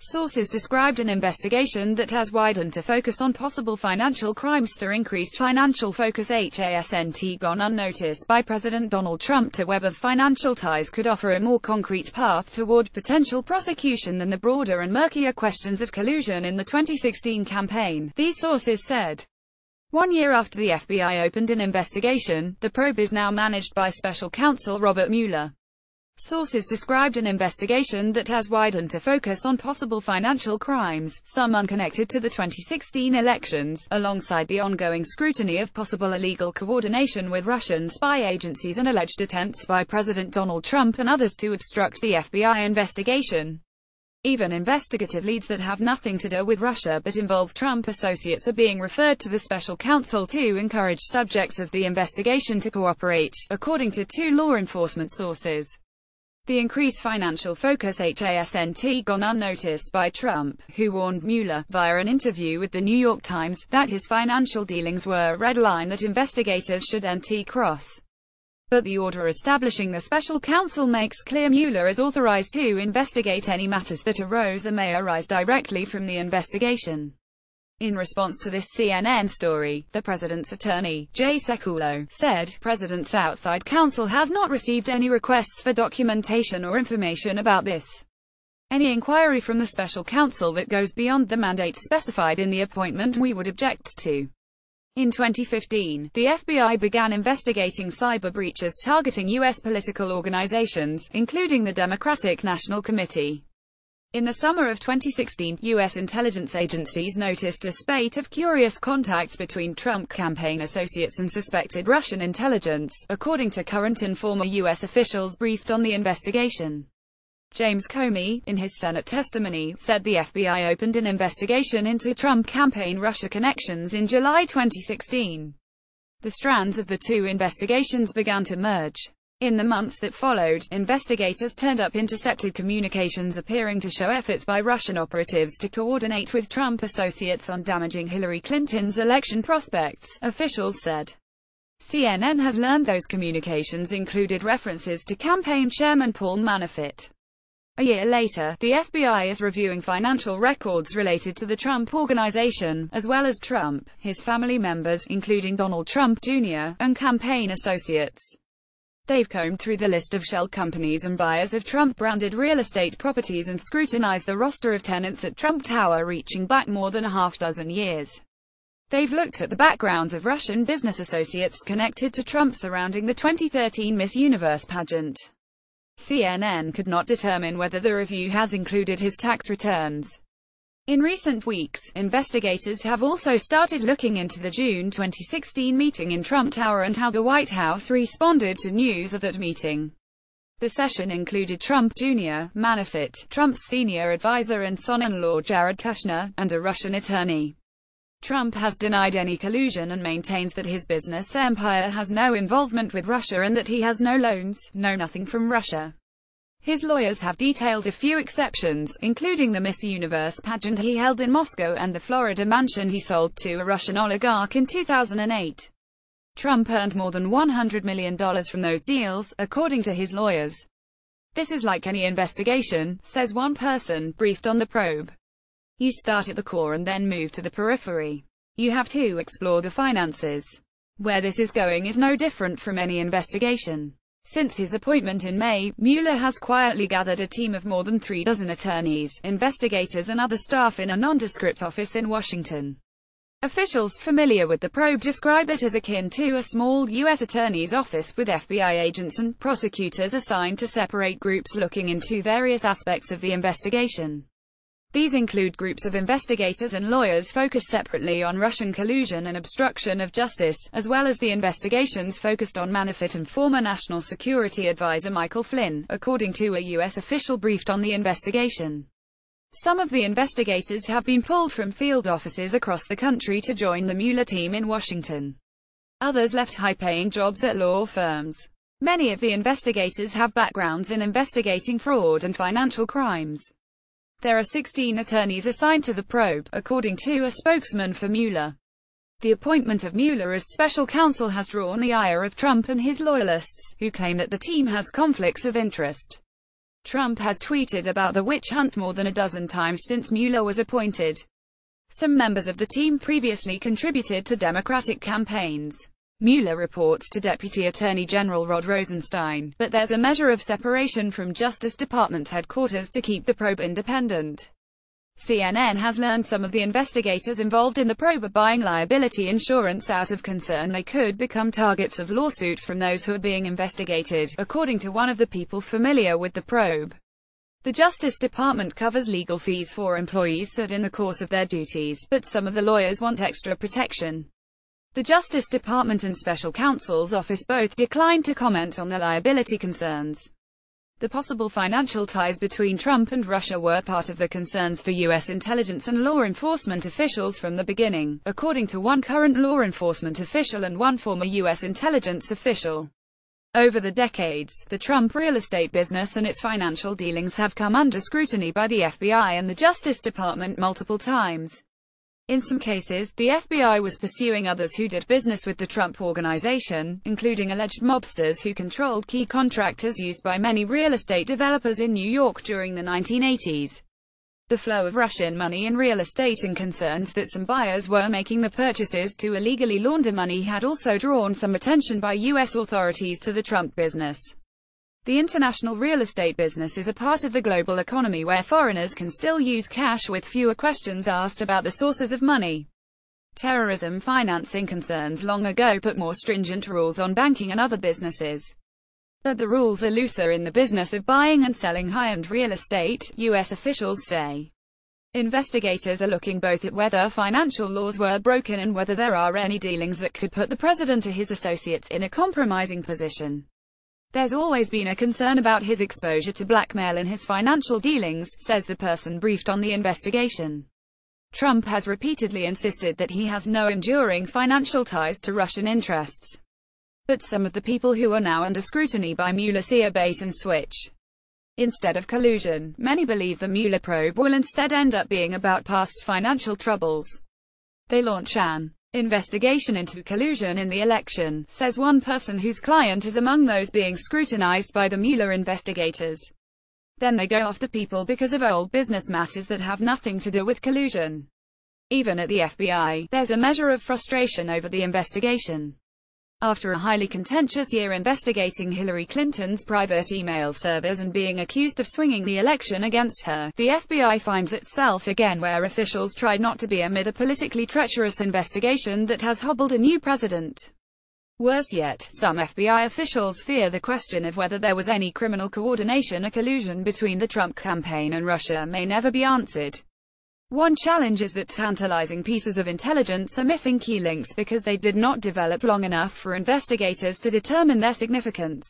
Sources described an investigation that has widened to focus on possible financial crimes to increased financial focus hasn't gone unnoticed by President Donald Trump to web of financial ties could offer a more concrete path toward potential prosecution than the broader and murkier questions of collusion in the 2016 campaign, these sources said. 1 year after the FBI opened an investigation, the probe is now managed by special counsel Robert Mueller. Sources described an investigation that has widened to focus on possible financial crimes, some unconnected to the 2016 elections, alongside the ongoing scrutiny of possible illegal coordination with Russian spy agencies and alleged attempts by President Donald Trump and others to obstruct the FBI investigation. Even investigative leads that have nothing to do with Russia but involve Trump associates are being referred to the special counsel to encourage subjects of the investigation to cooperate, according to two law enforcement sources. The increased financial focus hasn't gone unnoticed by Trump, who warned Mueller, via an interview with the New York Times, that his financial dealings were a red line that investigators shouldn't cross. But the order establishing the special counsel makes clear Mueller is authorized to investigate any matters that arose or may arise directly from the investigation. In response to this CNN story, the president's attorney, Jay Sekulow, said, "President's outside counsel has not received any requests for documentation or information about this. Any inquiry from the special counsel that goes beyond the mandate specified in the appointment we would object to." In 2015, the FBI began investigating cyber breaches targeting U.S. political organizations, including the Democratic National Committee. In the summer of 2016, U.S. intelligence agencies noticed a spate of curious contacts between Trump campaign associates and suspected Russian intelligence, according to current and former U.S. officials briefed on the investigation. James Comey, in his Senate testimony, said the FBI opened an investigation into Trump campaign Russia connections in July 2016. The strands of the two investigations began to merge. In the months that followed, investigators turned up intercepted communications appearing to show efforts by Russian operatives to coordinate with Trump associates on damaging Hillary Clinton's election prospects, officials said. CNN has learned those communications included references to campaign chairman Paul Manafort. A year later, the FBI is reviewing financial records related to the Trump Organization, as well as Trump, his family members, including Donald Trump Jr., and campaign associates. They've combed through the list of shell companies and buyers of Trump-branded real estate properties and scrutinized the roster of tenants at Trump Tower reaching back more than a half-dozen years. They've looked at the backgrounds of Russian business associates connected to Trump surrounding the 2013 Miss Universe pageant. CNN could not determine whether the review has included his tax returns. In recent weeks, investigators have also started looking into the June 2016 meeting in Trump Tower and how the White House responded to news of that meeting. The session included Trump Jr., Manafort, Trump's senior advisor and son-in-law Jared Kushner, and a Russian attorney. Trump has denied any collusion and maintains that his business empire has no involvement with Russia and that he has no loans, no nothing from Russia. His lawyers have detailed a few exceptions, including the Miss Universe pageant he held in Moscow and the Florida mansion he sold to a Russian oligarch in 2008. Trump earned more than $100 million from those deals, according to his lawyers. "This is like any investigation," says one person, briefed on the probe. "You start at the core and then move to the periphery. You have to explore the finances. Where this is going is no different from any investigation." Since his appointment in May, Mueller has quietly gathered a team of more than 36 attorneys, investigators and other staff in a nondescript office in Washington. Officials familiar with the probe describe it as akin to a small U.S. attorney's office with FBI agents and prosecutors assigned to separate groups looking into various aspects of the investigation. These include groups of investigators and lawyers focused separately on Russian collusion and obstruction of justice, as well as the investigations focused on Manafort and former National Security Advisor Michael Flynn, according to a U.S. official briefed on the investigation. Some of the investigators have been pulled from field offices across the country to join the Mueller team in Washington. Others left high-paying jobs at law firms. Many of the investigators have backgrounds in investigating fraud and financial crimes. There are 16 attorneys assigned to the probe, according to a spokesman for Mueller. The appointment of Mueller as special counsel has drawn the ire of Trump and his loyalists, who claim that the team has conflicts of interest. Trump has tweeted about the witch hunt more than a dozen times since Mueller was appointed. Some members of the team previously contributed to Democratic campaigns. Mueller reports to Deputy Attorney General Rod Rosenstein, but there's a measure of separation from Justice Department headquarters to keep the probe independent. CNN has learned some of the investigators involved in the probe are buying liability insurance out of concern they could become targets of lawsuits from those who are being investigated, according to one of the people familiar with the probe. The Justice Department covers legal fees for employees sued in the course of their duties, but some of the lawyers want extra protection. The Justice Department and Special Counsel's Office both declined to comment on the liability concerns. The possible financial ties between Trump and Russia were part of the concerns for U.S. intelligence and law enforcement officials from the beginning, according to one current law enforcement official and one former U.S. intelligence official. Over the decades, the Trump real estate business and its financial dealings have come under scrutiny by the FBI and the Justice Department multiple times. In some cases, the FBI was pursuing others who did business with the Trump Organization, including alleged mobsters who controlled key contractors used by many real estate developers in New York during the 1980s. The flow of Russian money in real estate and concerns that some buyers were making the purchases to illegally launder money had also drawn some attention by U.S. authorities to the Trump business. The international real estate business is a part of the global economy where foreigners can still use cash with fewer questions asked about the sources of money. Terrorism financing concerns long ago put more stringent rules on banking and other businesses. But the rules are looser in the business of buying and selling high-end real estate, U.S. officials say. Investigators are looking both at whether financial laws were broken and whether there are any dealings that could put the president or his associates in a compromising position. There's always been a concern about his exposure to blackmail in his financial dealings, says the person briefed on the investigation. Trump has repeatedly insisted that he has no enduring financial ties to Russian interests. But some of the people who are now under scrutiny by Mueller see a bait and switch. Instead of collusion, many believe the Mueller probe will instead end up being about past financial troubles. They launch an investigation into collusion in the election, says one person whose client is among those being scrutinized by the Mueller investigators. Then they go after people because of old business matters that have nothing to do with collusion. Even at the FBI, there's a measure of frustration over the investigation. After a highly contentious year investigating Hillary Clinton's private email servers and being accused of swinging the election against her, the FBI finds itself again where officials tried not to be amid a politically treacherous investigation that has hobbled a new president. Worse yet, some FBI officials fear the question of whether there was any criminal coordination or collusion between the Trump campaign and Russia may never be answered. One challenge is that tantalizing pieces of intelligence are missing key links because they did not develop long enough for investigators to determine their significance.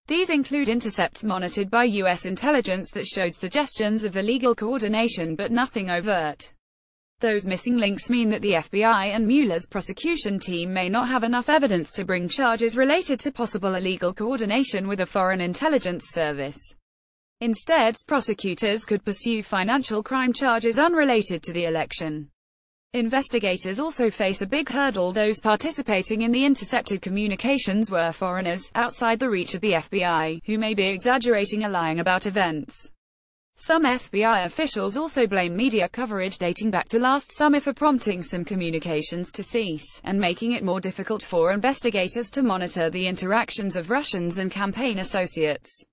These include intercepts monitored by U.S. intelligence that showed suggestions of illegal coordination but nothing overt. Those missing links mean that the FBI and Mueller's prosecution team may not have enough evidence to bring charges related to possible illegal coordination with a foreign intelligence service. Instead, prosecutors could pursue financial crime charges unrelated to the election. Investigators also face a big hurdle. Those participating in the intercepted communications were foreigners, outside the reach of the FBI, who may be exaggerating or lying about events. Some FBI officials also blame media coverage dating back to last summer for prompting some communications to cease, and making it more difficult for investigators to monitor the interactions of Russians and campaign associates.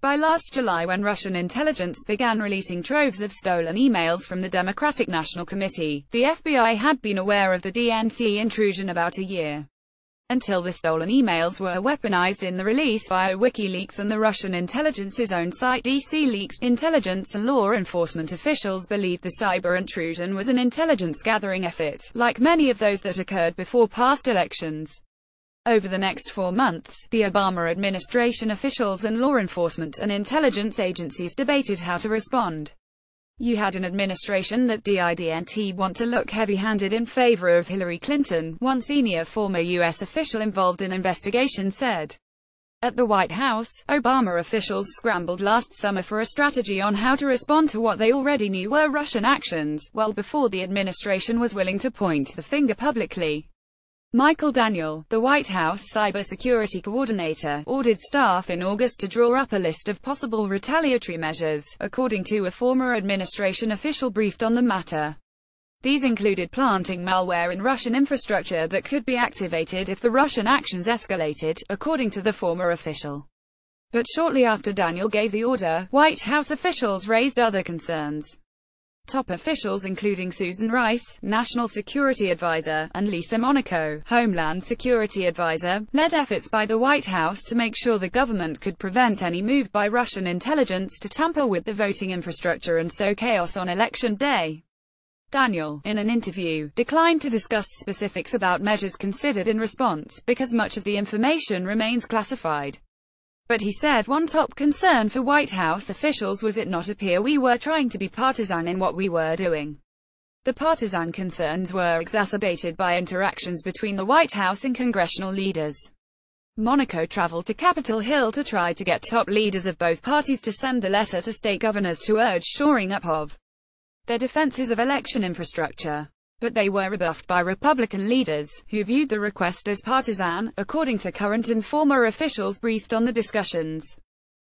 By last July, when Russian intelligence began releasing troves of stolen emails from the Democratic National Committee, the FBI had been aware of the DNC intrusion about a year. Until the stolen emails were weaponized in the release via WikiLeaks and the Russian intelligence's own site DC Leaks, intelligence and law enforcement officials believed the cyber intrusion was an intelligence-gathering effort, like many of those that occurred before past elections. Over the next 4 months, the Obama administration officials and law enforcement and intelligence agencies debated how to respond. You had an administration that didn't want to look heavy-handed in favor of Hillary Clinton, one senior former U.S. official involved in investigation said. At the White House, Obama officials scrambled last summer for a strategy on how to respond to what they already knew were Russian actions, well before the administration was willing to point the finger publicly. Michael Daniel, the White House cybersecurity coordinator, ordered staff in August to draw up a list of possible retaliatory measures, according to a former administration official briefed on the matter. These included planting malware in Russian infrastructure that could be activated if the Russian actions escalated, according to the former official. But shortly after Daniel gave the order, White House officials raised other concerns. Top officials including Susan Rice, National Security Advisor, and Lisa Monaco, Homeland Security Advisor, led efforts by the White House to make sure the government could prevent any move by Russian intelligence to tamper with the voting infrastructure and sow chaos on Election Day. Daniel, in an interview, declined to discuss specifics about measures considered in response, because much of the information remains classified. But he said one top concern for White House officials was it not appear we were trying to be partisan in what we were doing. The partisan concerns were exacerbated by interactions between the White House and congressional leaders. Monaco traveled to Capitol Hill to try to get top leaders of both parties to send the letter to state governors to urge shoring up of their defenses of election infrastructure. But they were rebuffed by Republican leaders, who viewed the request as partisan, according to current and former officials briefed on the discussions.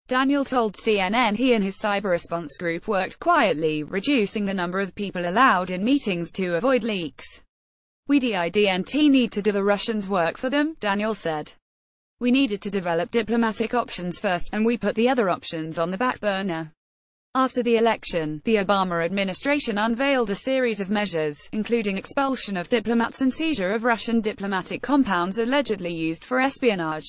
Daniel told CNN he and his cyber response group worked quietly, reducing the number of people allowed in meetings to avoid leaks. We didn't need to do the Russians work for them, Daniel said. We needed to develop diplomatic options first, and we put the other options on the back burner. After the election, the Obama administration unveiled a series of measures, including expulsion of diplomats and seizure of Russian diplomatic compounds allegedly used for espionage.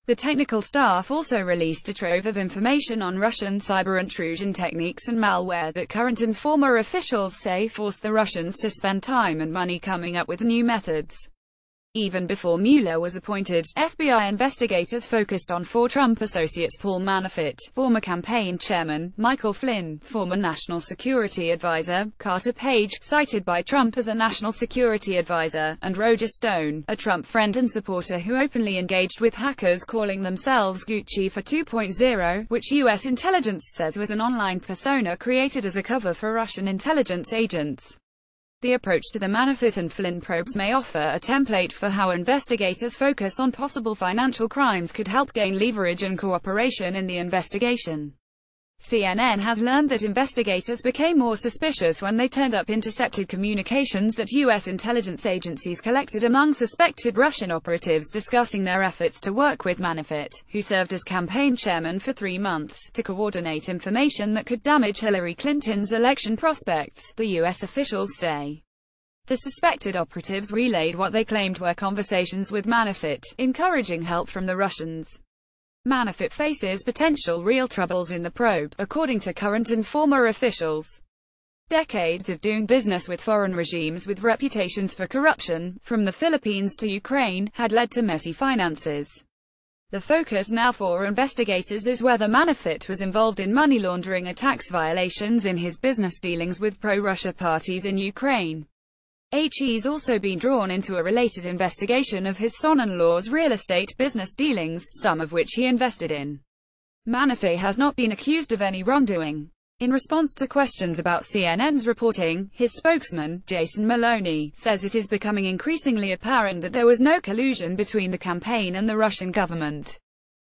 The technical staff also released a trove of information on Russian cyber intrusion techniques and malware that current and former officials say forced the Russians to spend time and money coming up with new methods. Even before Mueller was appointed, FBI investigators focused on four Trump associates: Paul Manafort, former campaign chairman; Michael Flynn, former national security advisor; Carter Page, cited by Trump as a national security advisor; and Roger Stone, a Trump friend and supporter who openly engaged with hackers calling themselves Gucci for 2.0, which U.S. intelligence says was an online persona created as a cover for Russian intelligence agents. The approach to the Manafort and Flynn probes may offer a template for how investigators focus on possible financial crimes could help gain leverage and cooperation in the investigation. CNN has learned that investigators became more suspicious when they turned up intercepted communications that U.S. intelligence agencies collected among suspected Russian operatives discussing their efforts to work with Manafort, who served as campaign chairman for 3 months, to coordinate information that could damage Hillary Clinton's election prospects, the U.S. officials say. The suspected operatives relayed what they claimed were conversations with Manafort, encouraging help from the Russians. Manafort faces potential real troubles in the probe, according to current and former officials. Decades of doing business with foreign regimes with reputations for corruption, from the Philippines to Ukraine, had led to messy finances. The focus now for investigators is whether Manafort was involved in money laundering or tax violations in his business dealings with pro-Russia parties in Ukraine. He's also been drawn into a related investigation of his son-in-law's real estate business dealings, some of which he invested in. Manafort has not been accused of any wrongdoing. In response to questions about CNN's reporting, his spokesman, Jason Maloney, says it is becoming increasingly apparent that there was no collusion between the campaign and the Russian government.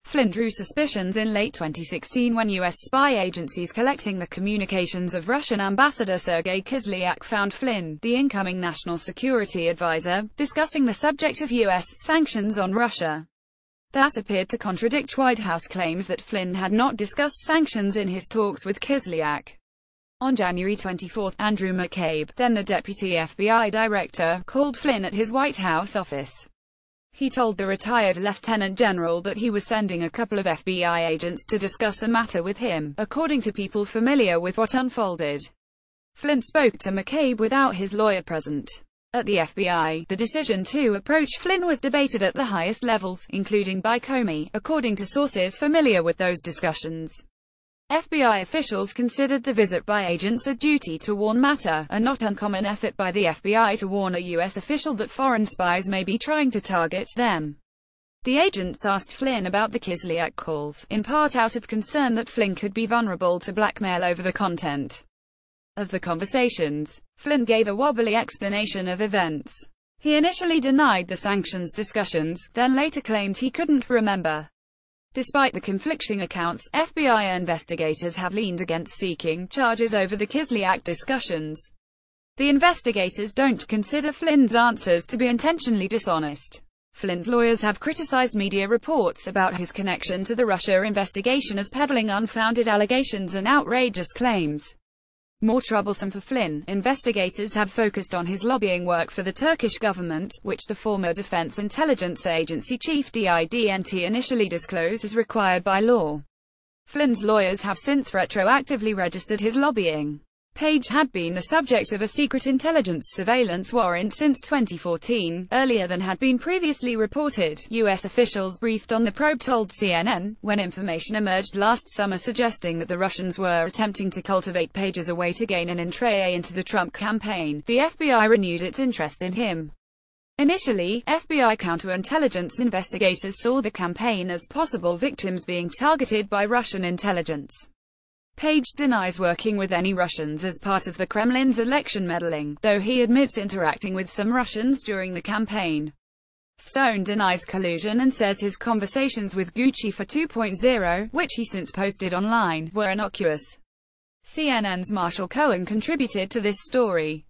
Flynn drew suspicions in late 2016 when U.S. spy agencies collecting the communications of Russian Ambassador Sergei Kislyak found Flynn, the incoming national security advisor, discussing the subject of U.S. sanctions on Russia. That appeared to contradict White House claims that Flynn had not discussed sanctions in his talks with Kislyak. On January 24, Andrew McCabe, then the deputy FBI director, called Flynn at his White House office. He told the retired lieutenant general that he was sending a couple of FBI agents to discuss a matter with him, according to people familiar with what unfolded. Flynn spoke to McCabe without his lawyer present. At the FBI, the decision to approach Flynn was debated at the highest levels, including by Comey, according to sources familiar with those discussions. FBI officials considered the visit by agents a duty to warn matter, a not uncommon effort by the FBI to warn a U.S. official that foreign spies may be trying to target them. The agents asked Flynn about the Kislyak calls, in part out of concern that Flynn could be vulnerable to blackmail over the content of the conversations. Flynn gave a wobbly explanation of events. He initially denied the sanctions discussions, then later claimed he couldn't remember. Despite the conflicting accounts, FBI investigators have leaned against seeking charges over the Kislyak discussions. The investigators don't consider Flynn's answers to be intentionally dishonest. Flynn's lawyers have criticized media reports about his connection to the Russia investigation as peddling unfounded allegations and outrageous claims. More troublesome for Flynn, investigators have focused on his lobbying work for the Turkish government, which the former Defense Intelligence Agency chief didn't initially disclose as required by law. Flynn's lawyers have since retroactively registered his lobbying. Page had been the subject of a secret intelligence surveillance warrant since 2014, earlier than had been previously reported, U.S. officials briefed on the probe told CNN, when information emerged last summer suggesting that the Russians were attempting to cultivate Page as a way to gain an entree into the Trump campaign. The FBI renewed its interest in him. Initially, FBI counterintelligence investigators saw the campaign as possible victims being targeted by Russian intelligence. Page denies working with any Russians as part of the Kremlin's election meddling, though he admits interacting with some Russians during the campaign. Stone denies collusion and says his conversations with Gucci for 2.0, which he since posted online, were innocuous. CNN's Marshall Cohen contributed to this story.